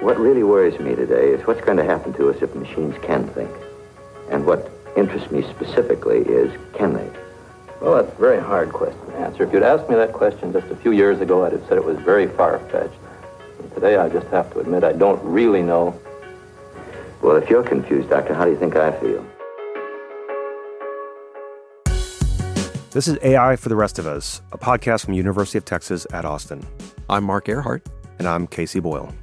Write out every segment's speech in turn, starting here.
What really worries me today is what's going to happen to us if machines can think. And what interests me specifically is, can they? Well, that's a very hard question to answer. If you'd asked me that question just a few years ago, I'd have said it was very far-fetched. And today, I just have to admit I don't really know. Well, if you're confused, Doctor, how do you think I feel? This is AI for the Rest of Us, a podcast from the University of Texas at Austin. I'm Mark Earhart. And I'm Casey Boyle.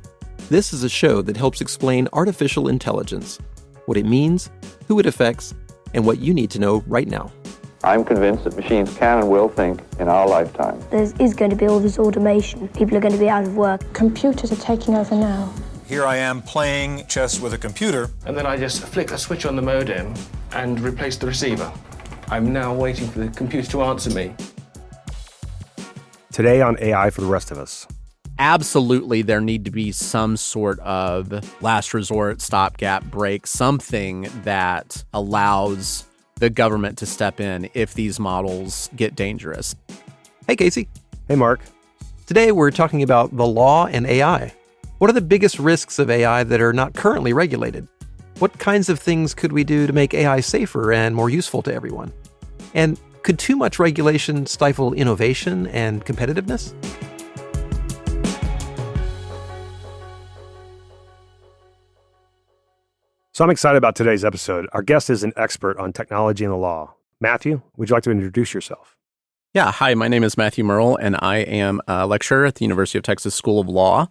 This is a show that helps explain artificial intelligence, what it means, who it affects, and what you need to know right now. I'm convinced that machines can and will think in our lifetime. There is going to be all this automation. People are going to be out of work. Computers are taking over now. Here I am playing chess with a computer. And then I just flick a switch on the modem and replace the receiver. I'm now waiting for the computer to answer me. Today on AI for the Rest of Us. Absolutely, there need to be some sort of last resort, stopgap break, something that allows the government to step in if these models get dangerous. Hey, Casey. Hey, Mark. Today, we're talking about the law and AI. What are the biggest risks of AI that are not currently regulated? What kinds of things could we do to make AI safer and more useful to everyone? And could too much regulation stifle innovation and competitiveness? So I'm excited about today's episode. Our guest is an expert on technology and the law. Matthew, would you like to introduce yourself? Yeah, hi, my name is Matthew Murrell, and I am a lecturer at the University of Texas School of Law.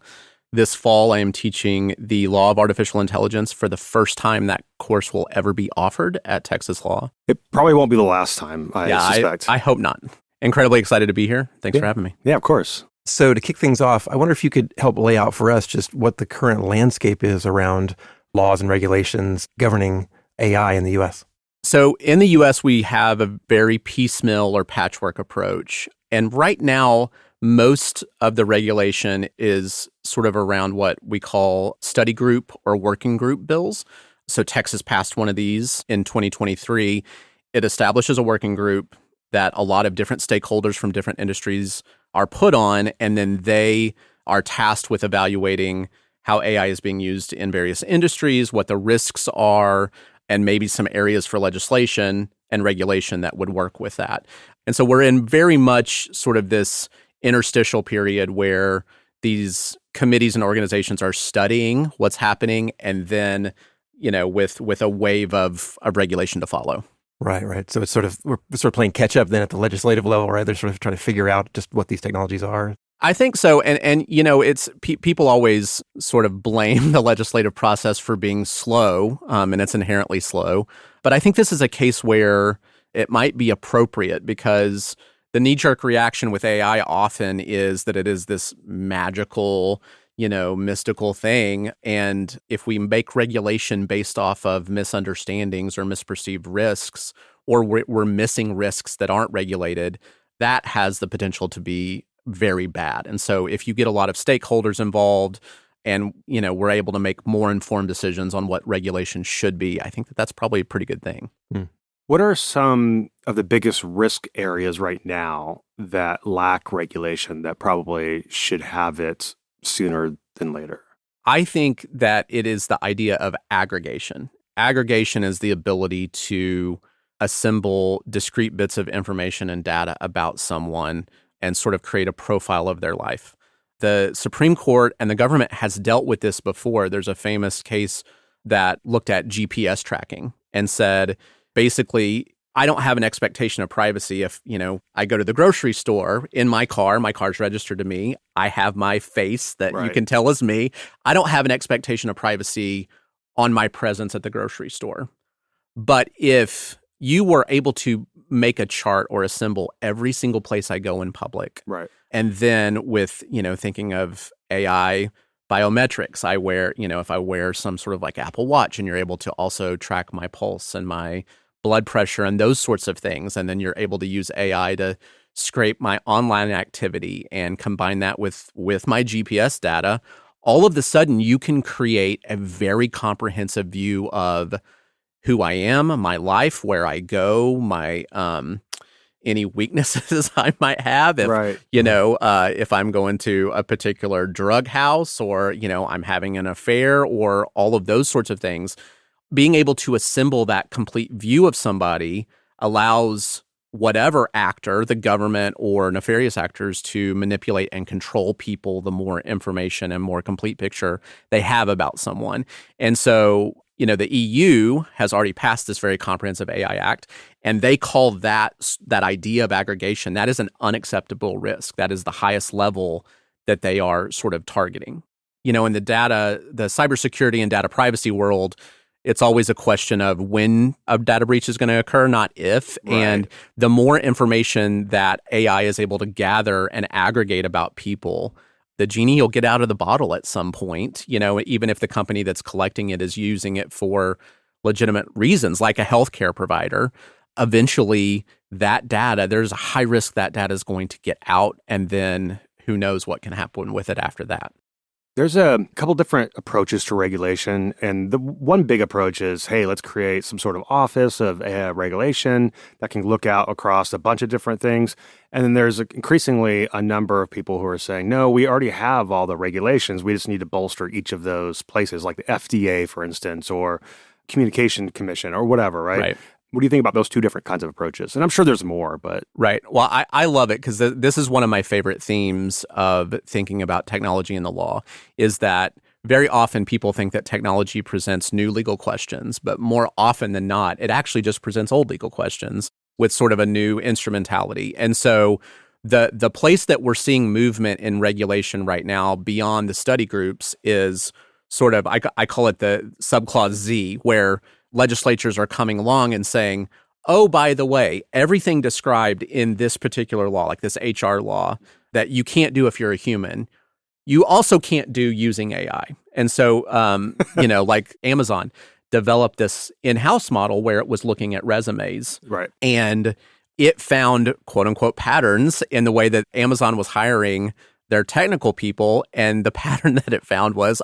This fall, I am teaching the Law of Artificial Intelligence for the first time that course will ever be offered at Texas Law. It probably won't be the last time, I suspect. I hope not. Incredibly excited to be here. Thanks for having me. Yeah, of course. So to kick things off, I wonder if you could help lay out for us just what the current landscape is around laws and regulations governing AI in the U.S. So in the U.S., we have a very piecemeal or patchwork approach. And right now, most of the regulation is sort of around what we call study group or working group bills. So Texas passed one of these in 2023. It establishes a working group that a lot of different stakeholders from different industries are put on, and then they are tasked with evaluating how AI is being used in various industries, what the risks are, and maybe some areas for legislation and regulation that would work with that. And so we're in very much sort of this interstitial period where these committees and organizations are studying what's happening, and then, you know, with a wave of regulation to follow. Right. So it's we're sort of playing catch up then at the legislative level, right? They're sort of trying to figure out just what these technologies are. I think so. And you know, it's people always sort of blame the legislative process for being slow, and it's inherently slow. But I think this is a case where it might be appropriate because the knee-jerk reaction with AI often is that it is this magical, you know, mystical thing. And if we make regulation based off of misunderstandings or misperceived risks, or we're missing risks that aren't regulated, that has the potential to be very bad. And so if you get a lot of stakeholders involved and, you know, we're able to make more informed decisions on what regulation should be, I think that that's probably a pretty good thing. What are some of the biggest risk areas right now that lack regulation that probably should have it sooner than later? I think that it is the idea of aggregation. Aggregation is the ability to assemble discrete bits of information and data about someone and sort of create a profile of their life. The Supreme Court and the government has dealt with this before. There's a famous case that looked at GPS tracking and said, basically, I don't have an expectation of privacy if, you know, I go to the grocery store in my car's registered to me. I have my face that you can tell is me. I don't have an expectation of privacy on my presence at the grocery store. But if you were able to make a chart or a symbol every single place I go in public, and then with, you know, thinking of AI biometrics, I wear, you know, if I wear some sort of like Apple Watch and you're able to also track my pulse and my blood pressure and those sorts of things. And then you're able to use AI to scrape my online activity and combine that with my GPS data. All of a sudden, you can create a very comprehensive view of who I am, my life, where I go, my any weaknesses I might have if, Right. if I'm going to a particular drug house or, I'm having an affair or all of those sorts of things. Being able to assemble that complete view of somebody allows whatever actor, the government or nefarious actors, to manipulate and control people the more information and more complete picture they have about someone. And so, the EU has already passed this very comprehensive AI Act, and they call that idea of aggregation, that is an unacceptable risk. That is the highest level that they are sort of targeting. In the cybersecurity and data privacy world, it's always a question of when a data breach is going to occur, not if. Right. And the more information that AI is able to gather and aggregate about people, the genie will get out of the bottle at some point, even if the company that's collecting it is using it for legitimate reasons, like a healthcare provider. Eventually, that data, there's a high risk that data is going to get out, and then who knows what can happen with it after that. There's a couple different approaches to regulation, and the one big approach is, hey, let's create some sort of office of regulation that can look out across a bunch of different things. And then there's increasingly a number of people who are saying, no, we already have all the regulations. We just need to bolster each of those places, like the FDA, for instance, or Communication Commission or whatever, right? What do you think about those two different kinds of approaches? And I'm sure there's more, but... Right. Well, I love it because this is one of my favorite themes of thinking about technology and the law, is that very often people think that technology presents new legal questions, but more often than not, it actually just presents old legal questions with sort of a new instrumentality. And so the place that we're seeing movement in regulation right now beyond the study groups is sort of, I call it the subclause Z, where legislatures are coming along and saying, oh, by the way, everything described in this particular law, like this HR law, that you can't do if you're a human, you also can't do using AI. And so, like Amazon developed this in-house model where it was looking at resumes. Right. And it found, quote unquote, patterns in the way that Amazon was hiring their technical people, and the pattern that it found was,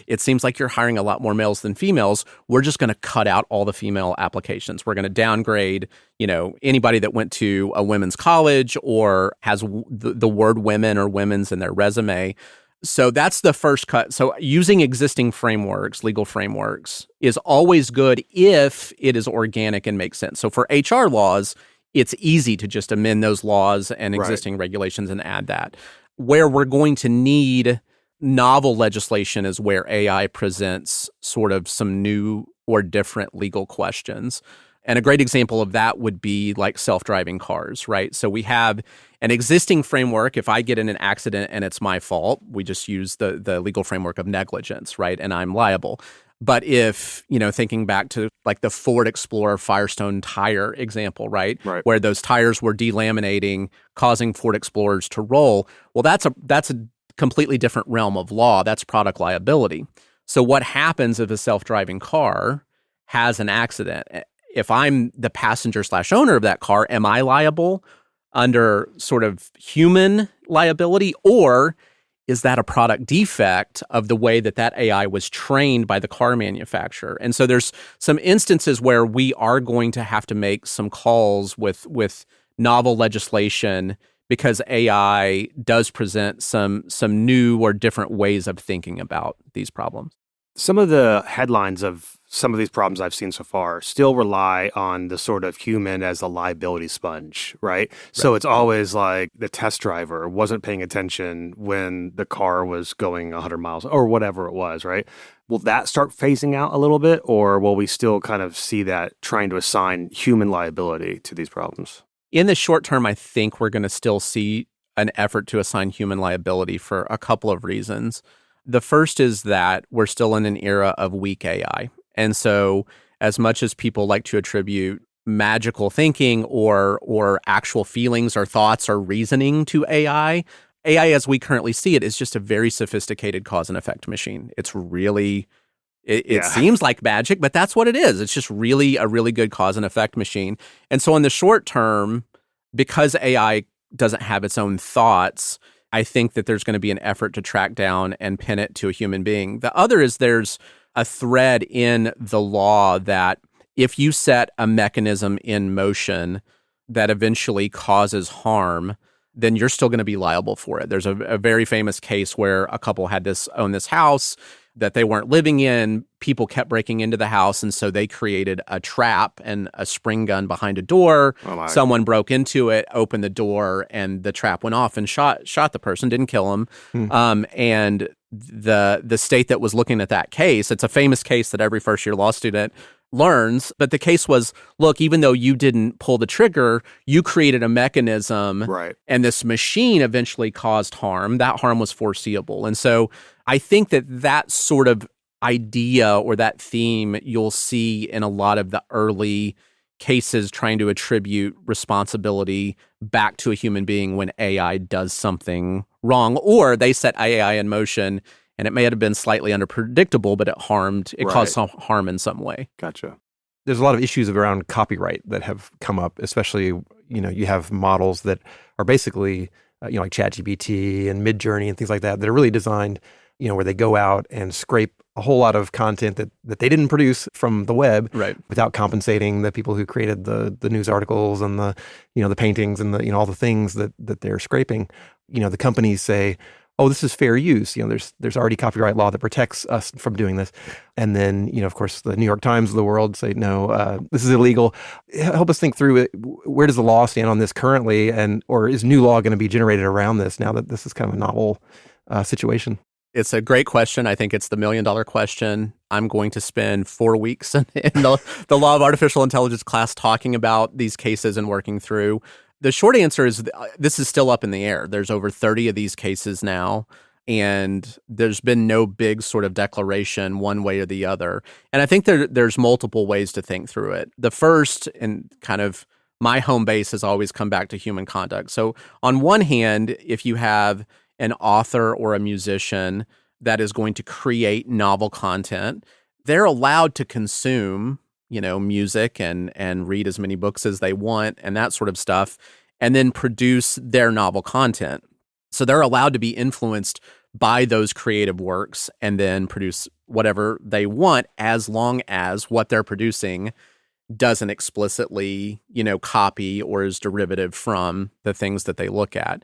it seems like you're hiring a lot more males than females. We're just going to cut out all the female applications. We're going to downgrade, anybody that went to a women's college or has the word women or women's in their resume. So that's the first cut. So using existing frameworks, legal frameworks, is always good if it is organic and makes sense. So for HR laws, it's easy to just amend those laws and existing regulations and add that. Where we're going to need novel legislation is where AI presents sort of some new or different legal questions. And a great example of that would be like self-driving cars, right? So we have an existing framework. If I get in an accident and it's my fault, we just use the legal framework of negligence, right? And I'm liable. But if, thinking back to like the Ford Explorer Firestone tire example, right? Where those tires were delaminating, causing Ford Explorers to roll. Well, that's a completely different realm of law. That's product liability. So what happens if a self-driving car has an accident? If I'm the passenger/owner of that car, am I liable under sort of human liability, or is that a product defect of the way that AI was trained by the car manufacturer? And so there's some instances where we are going to have to make some calls with novel legislation because AI does present some new or different ways of thinking about these problems. Some of the headlines of some of these problems I've seen so far still rely on the sort of human as a liability sponge, right? So it's always like the test driver wasn't paying attention when the car was going 100 miles or whatever it was, right? Will that start phasing out a little bit, or will we still kind of see that trying to assign human liability to these problems? In the short term, I think we're going to still see an effort to assign human liability for a couple of reasons. The first is that we're still in an era of weak AI. And so as much as people like to attribute magical thinking or actual feelings or thoughts or reasoning to AI as we currently see it is just a very sophisticated cause and effect machine. It's really, it seems like magic, but that's what it is. It's just really a really good cause and effect machine. And so in the short term, because AI doesn't have its own thoughts, I think that there's going to be an effort to track down and pin it to a human being. The other is there's a thread in the law that if you set a mechanism in motion that eventually causes harm, then you're still going to be liable for it. There's a very famous case where a couple had own this house that they weren't living in. People kept breaking into the house, and so they created a trap and a spring gun behind a door. Someone broke into it, opened the door, and the trap went off and shot the person, didn't kill him. And the state that was looking at that case, it's a famous case that every first-year law student learns, but the case was, look, even though you didn't pull the trigger, you created a mechanism, right, and this machine eventually caused harm. That harm was foreseeable. And so I think that sort of idea or that theme you'll see in a lot of the early cases trying to attribute responsibility back to a human being when AI does something wrong, or they set AI in motion and it may have been slightly unpredictable, but it caused some harm in some way. Gotcha. There's a lot of issues around copyright that have come up, especially, you have models that are basically, like ChatGPT and Midjourney and things like that are really designed, where they go out and scrape a whole lot of content that they didn't produce from the web, right, without compensating the people who created the news articles and the paintings and all the things that they're scraping. The companies say, oh, this is fair use. There's already copyright law that protects us from doing this. And then, of course, the New York Times of the world say, no, this is illegal. Help us think through it. Where does the law stand on this currently? Or is new law going to be generated around this now that this is kind of a novel situation? It's a great question. I think it's the $1 million question. I'm going to spend 4 weeks in the law of artificial intelligence class talking about these cases and working through. The short answer is this is still up in the air. There's over 30 of these cases now, and there's been no big sort of declaration one way or the other. And I think there's multiple ways to think through it. The first, and kind of my home base, has always come back to human conduct. So on one hand, if you have an author or a musician that is going to create novel content, they're allowed to consume music and read as many books as they want and that sort of stuff, and then produce their novel content. So they're allowed to be influenced by those creative works and then produce whatever they want, as long as what they're producing doesn't explicitly, copy or is derivative from the things that they look at.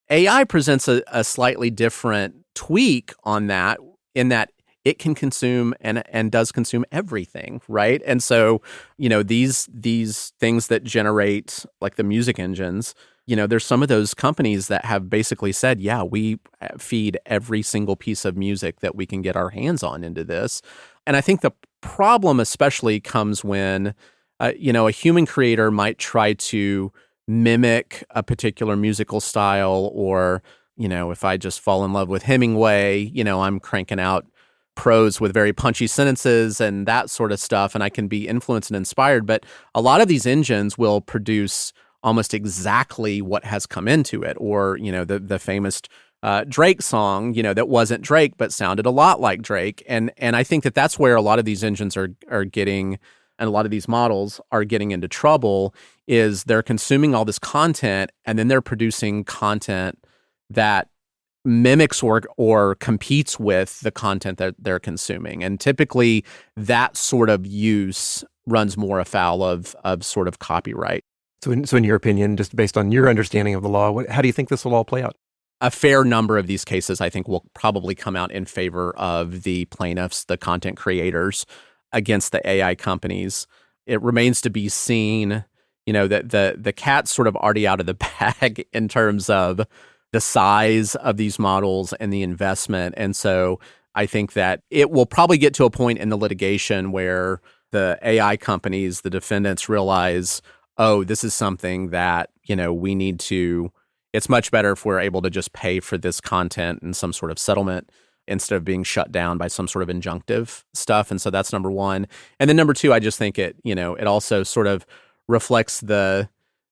AI presents a slightly different tweak on that, in that it can consume and does consume everything, right? And so, these things that generate, like the music engines, there's some of those companies that have basically said, yeah, we feed every single piece of music that we can get our hands on into this. And I think the problem especially comes when, a human creator might try to mimic a particular musical style, or, if I just fall in love with Hemingway, I'm cranking out prose with very punchy sentences and that sort of stuff, and I can be influenced and inspired. But a lot of these engines will produce almost exactly what has come into it, or the famous Drake song, that wasn't Drake but sounded a lot like Drake. And I think that's where a lot of these engines are getting, and a lot of these models are getting into trouble, is they're consuming all this content and then they're producing content that mimics or competes with the content that they're consuming. And typically that sort of use runs more afoul of sort of copyright. So in your opinion, just based on your understanding of the law, how do you think this will all play out? A fair number of these cases, I think, will probably come out in favor of the plaintiffs, the content creators, against the AI companies. It remains to be seen, that the cat's sort of already out of the bag in terms of the size of these models and the investment. And so I think that it will probably get to a point in the litigation where the AI companies, the defendants, realize, oh, this is something that, we need to, it's much better if we're able to just pay for this content in some sort of settlement instead of being shut down by some sort of injunctive stuff. And so that's number one. And then number two, I just think it also sort of reflects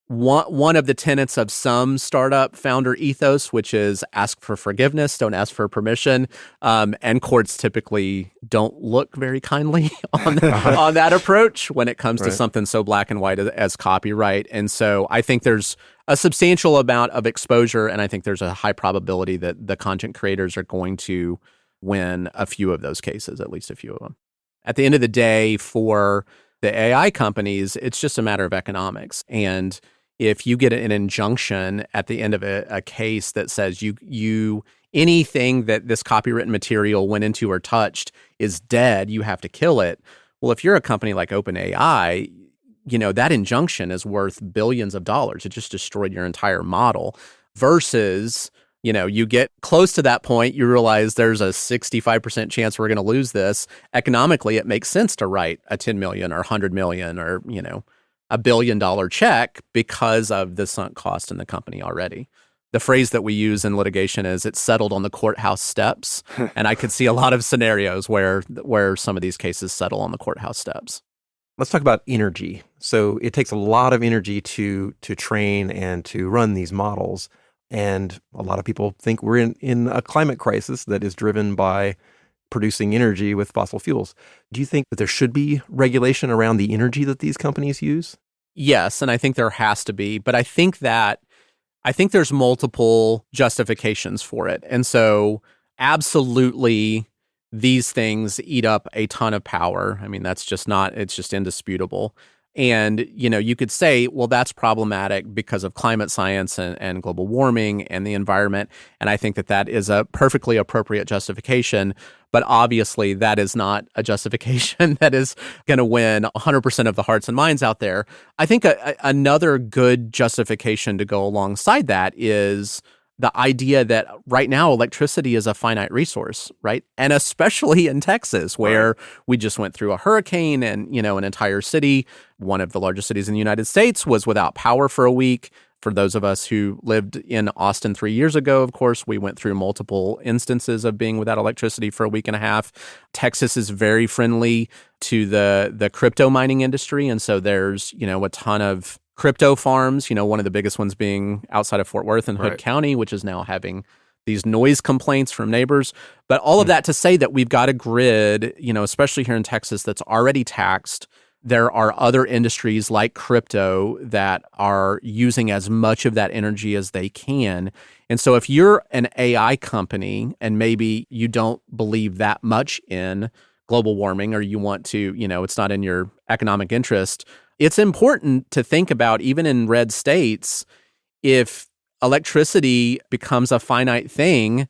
one of the tenets of some startup founder ethos, which is ask for forgiveness, don't ask for permission. And courts typically don't look very kindly on that approach when it comes to something so black and white as copyright. And so I think there's a substantial amount of exposure, and I think there's a high probability that the content creators are going to win a few of those cases, at least a few of them. At the end of the day, for The AI companies, it's just a matter of economics. And if you get an injunction at the end of a case that says you anything that this copywritten material went into or touched is dead, you have to kill it. Well, if you're a company like OpenAI, that injunction is worth billions of dollars. It just destroyed your entire model versus, you get close to that point, you realize there's a 65% chance we're going to lose this. Economically, it makes sense to write a 10 million or 100 million or, $1 billion check because of the sunk cost in the company already. The phrase that we use in litigation is it's settled on the courthouse steps. And I could see a lot of scenarios where some of these cases settle on the courthouse steps. Let's talk about energy. So it takes a lot of energy to train and to run these models. And a lot of people think we're in a climate crisis that is driven by producing energy with fossil fuels. Do you think that there should be regulation around the energy that these companies use? Yes, and I think there has to be. But I think there's multiple justifications for it. And so absolutely these things eat up a ton of power. I mean, it's just indisputable. And, you could say, well, that's problematic because of climate science and global warming and the environment. And I think that is a perfectly appropriate justification. But obviously, that is not a justification that is going to win 100% of the hearts and minds out there. I think another good justification to go alongside that is the idea that right now electricity is a finite resource, right? And especially in Texas, where we just went through a hurricane and, an entire city, one of the largest cities in the United States, was without power for a week. For those of us who lived in Austin 3 years ago, of course, we went through multiple instances of being without electricity for a week and a half. Texas is very friendly to the crypto mining industry. And so there's, a ton of crypto farms, one of the biggest ones being outside of Fort Worth and Hood County, which is now having these noise complaints from neighbors. But all of that to say that we've got a grid, especially here in Texas, that's already taxed. There are other industries like crypto that are using as much of that energy as they can. And so if you're an AI company and maybe you don't believe that much in global warming or you want to, it's not in your economic interest, it's important to think about, even in red states, if electricity becomes a finite thing,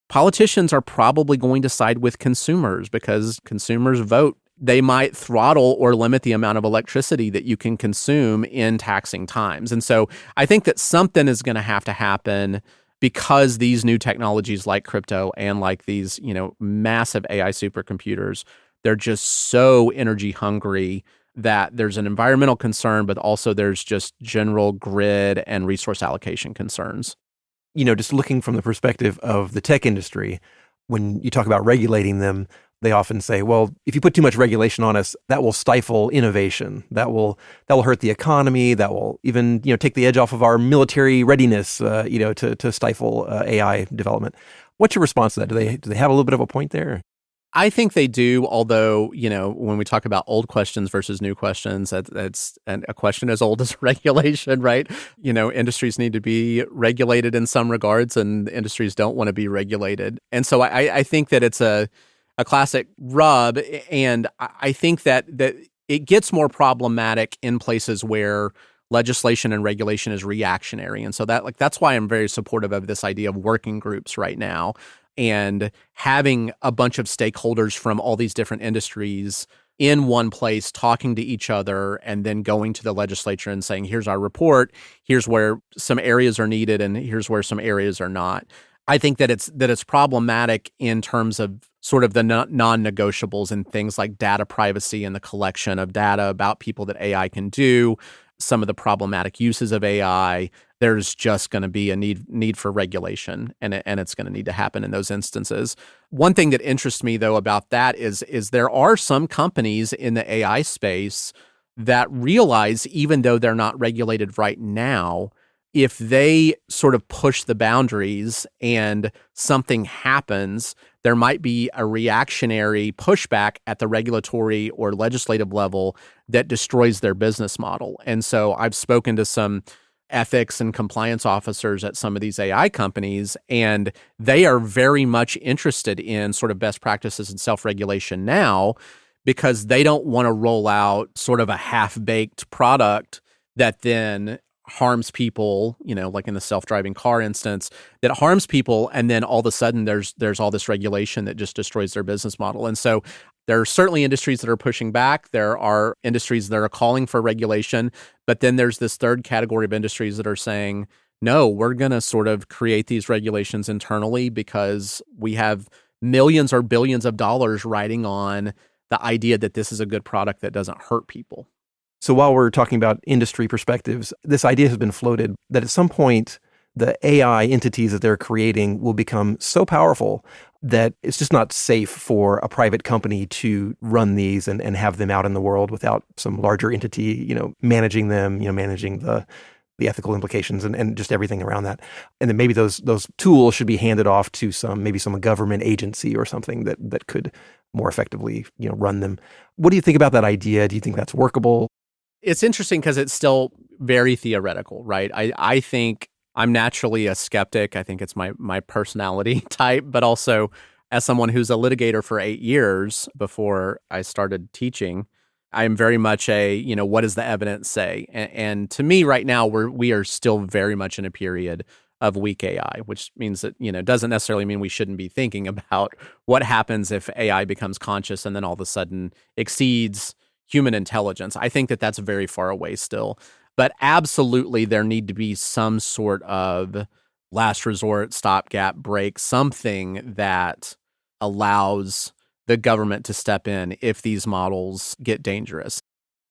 politicians are probably going to side with consumers because consumers vote. They might throttle or limit the amount of electricity that you can consume in taxing times. And so I think that something is going to happen because these new technologies like crypto and like these, massive AI supercomputers, they're just so energy hungry that there's an environmental concern, but also there's just general grid and resource allocation concerns. Just looking from the perspective of the tech industry, when you talk about regulating them, they often say, well, if you put too much regulation on us, that will stifle innovation. That will hurt the economy. That will even, take the edge off of our military readiness, to stifle AI development. What's your response to that? Do they have a little bit of a point there? I think they do, although, when we talk about old questions versus new questions, that's a question as old as regulation, right? Industries need to be regulated in some regards, and industries don't want to be regulated. And so I think that it's a classic rub, and I think that it gets more problematic in places where legislation and regulation is reactionary. And so that's why I'm very supportive of this idea of working groups right now, and having a bunch of stakeholders from all these different industries in one place talking to each other and then going to the legislature and saying, here's our report, here's where some areas are needed and here's where some areas are not. I think that it's problematic in terms of sort of the non-negotiables and things like data privacy and the collection of data about people that AI can do, some of the problematic uses of AI. There's just going to be a need for regulation, and it's going to need to happen in those instances. One thing that interests me, though, about that is there are some companies in the AI space that realize, even though they're not regulated right now, if they sort of push the boundaries and something happens, there might be a reactionary pushback at the regulatory or legislative level that destroys their business model. And so I've spoken to some ethics and compliance officers at some of these AI companies, and they are very much interested in sort of best practices and self-regulation now, because they don't want to roll out sort of a half-baked product that then harms people, like in the self-driving car instance, that harms people, and then all of a sudden there's all this regulation that just destroys their business model. And so there are certainly industries that are pushing back. There are industries that are calling for regulation, but then there's this third category of industries that are saying, no, we're going to sort of create these regulations internally because we have millions or billions of dollars riding on the idea that this is a good product that doesn't hurt people. So while we're talking about industry perspectives, this idea has been floated that at some point, the AI entities that they're creating will become so powerful that it's just not safe for a private company to run these and have them out in the world without some larger entity, managing them, managing the ethical implications and just everything around that. And then maybe those tools should be handed off to some government agency or something that could more effectively, run them. What do you think about that idea? Do you think that's workable? It's interesting because it's still very theoretical, right? I think I'm naturally a skeptic. I think it's my personality type, but also as someone who's a litigator for 8 years before I started teaching, I am very much what does the evidence say? And to me right now, we are still very much in a period of weak AI, which means that, doesn't necessarily mean we shouldn't be thinking about what happens if AI becomes conscious and then all of a sudden exceeds human intelligence. I think that that's very far away still. But absolutely, there need to be some sort of last resort, stopgap break, something that allows the government to step in if these models get dangerous.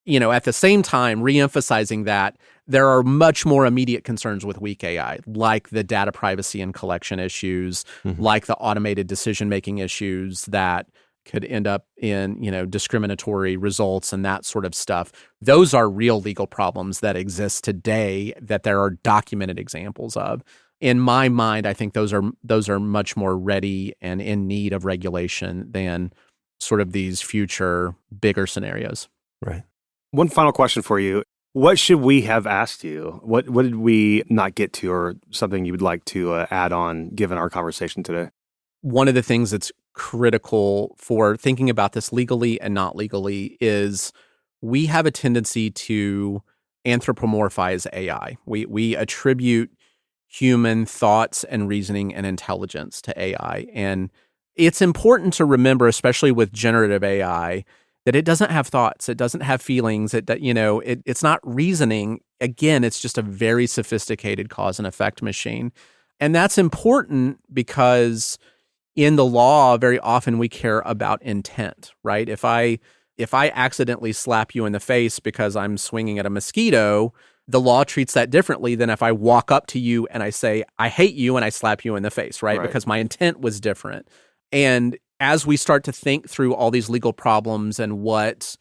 At the same time, reemphasizing that there are much more immediate concerns with weak AI, like the data privacy and collection issues, like the automated decision-making issues that could end up in, discriminatory results and that sort of stuff. Those are real legal problems that exist today that there are documented examples of. In my mind, I think those are much more ready and in need of regulation than sort of these future bigger scenarios. Right. One final question for you. What should we have asked you? What did we not get to, or something you would like to add on given our conversation today? One of the things that's critical for thinking about this legally and not legally is we have a tendency to anthropomorphize AI. We attribute human thoughts and reasoning and intelligence to AI. And it's important to remember, especially with generative AI, that it doesn't have thoughts, it doesn't have feelings, it's not reasoning. Again, it's just a very sophisticated cause and effect machine. And that's important because in the law, very often we care about intent, right? If I accidentally slap you in the face because I'm swinging at a mosquito, the law treats that differently than if I walk up to you and I say, I hate you, and I slap you in the face, right? Because my intent was different. And as we start to think through all these legal problems and what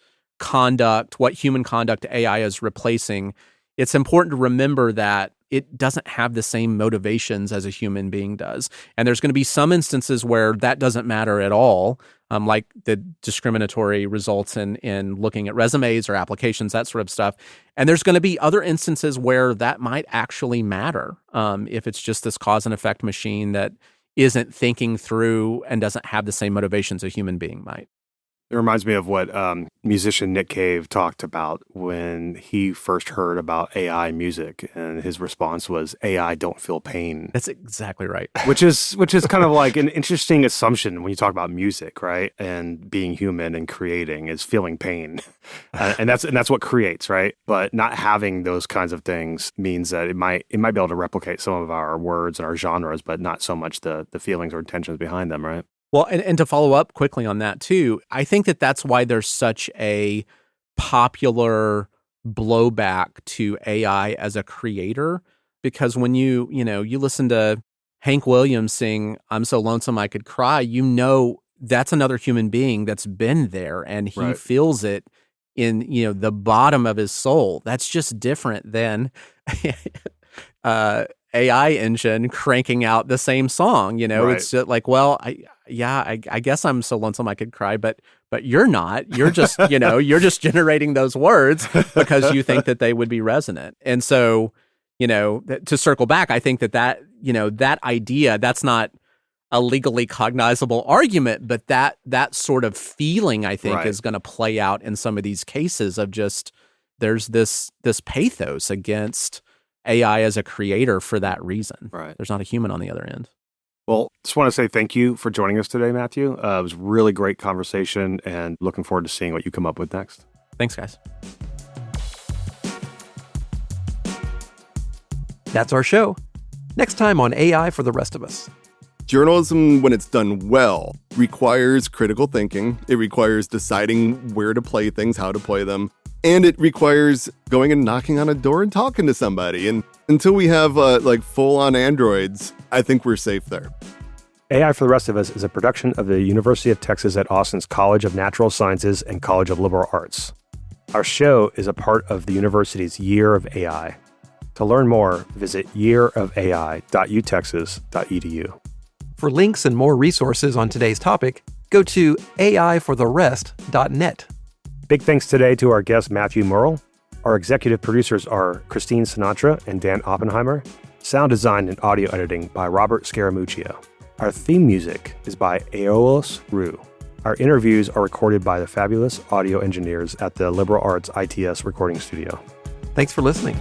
human conduct AI is replacing, it's important to remember that it doesn't have the same motivations as a human being does. And there's going to be some instances where that doesn't matter at all, like the discriminatory results in looking at resumes or applications, that sort of stuff. And there's going to be other instances where that might actually matter if it's just this cause and effect machine that isn't thinking through and doesn't have the same motivations a human being might. It reminds me of what musician Nick Cave talked about when he first heard about AI music, and his response was, "AI don't feel pain." That's exactly right. Which is kind of like an interesting assumption when you talk about music, right? And being human and creating is feeling pain, and that's what creates, right? But not having those kinds of things means that it might be able to replicate some of our words and our genres, but not so much the feelings or intentions behind them, right? Well, and to follow up quickly on that too, I think that that's why there's such a popular blowback to AI as a creator, because when you listen to Hank Williams sing "I'm So Lonesome I Could Cry," that's another human being that's been there and he feels it in the bottom of his soul. That's just different than AI engine cranking out the same song. It's just like, well, I guess I'm so lonesome I could cry, but you're not. You're just, you're just generating those words because you think that they would be resonant. And so, to circle back, I think that idea, that's not a legally cognizable argument, but that sort of feeling, I think, is going to play out in some of these cases of just there's this pathos against AI as a creator for that reason. Right. There's not a human on the other end. Well, just want to say thank you for joining us today, Matthew. It was a really great conversation, and looking forward to seeing what you come up with next. Thanks, guys. That's our show. Next time on AI for the Rest of Us. Journalism, when it's done well, requires critical thinking. It requires deciding where to play things, how to play them. And it requires going and knocking on a door and talking to somebody. And until we have full-on androids, I think we're safe there. AI for the Rest of Us is a production of the University of Texas at Austin's College of Natural Sciences and College of Liberal Arts. Our show is a part of the university's Year of AI. To learn more, visit yearofai.utexas.edu. For links and more resources on today's topic, go to aifortherest.net. Big thanks today to our guest, Matthew Murrell. Our executive producers are Christine Sinatra and Dan Oppenheimer. Sound design and audio editing by Robert Scaramuccia. Our theme music is by Aiolos Rue. Our interviews are recorded by the fabulous audio engineers at the Liberal Arts ITS recording studio. Thanks for listening.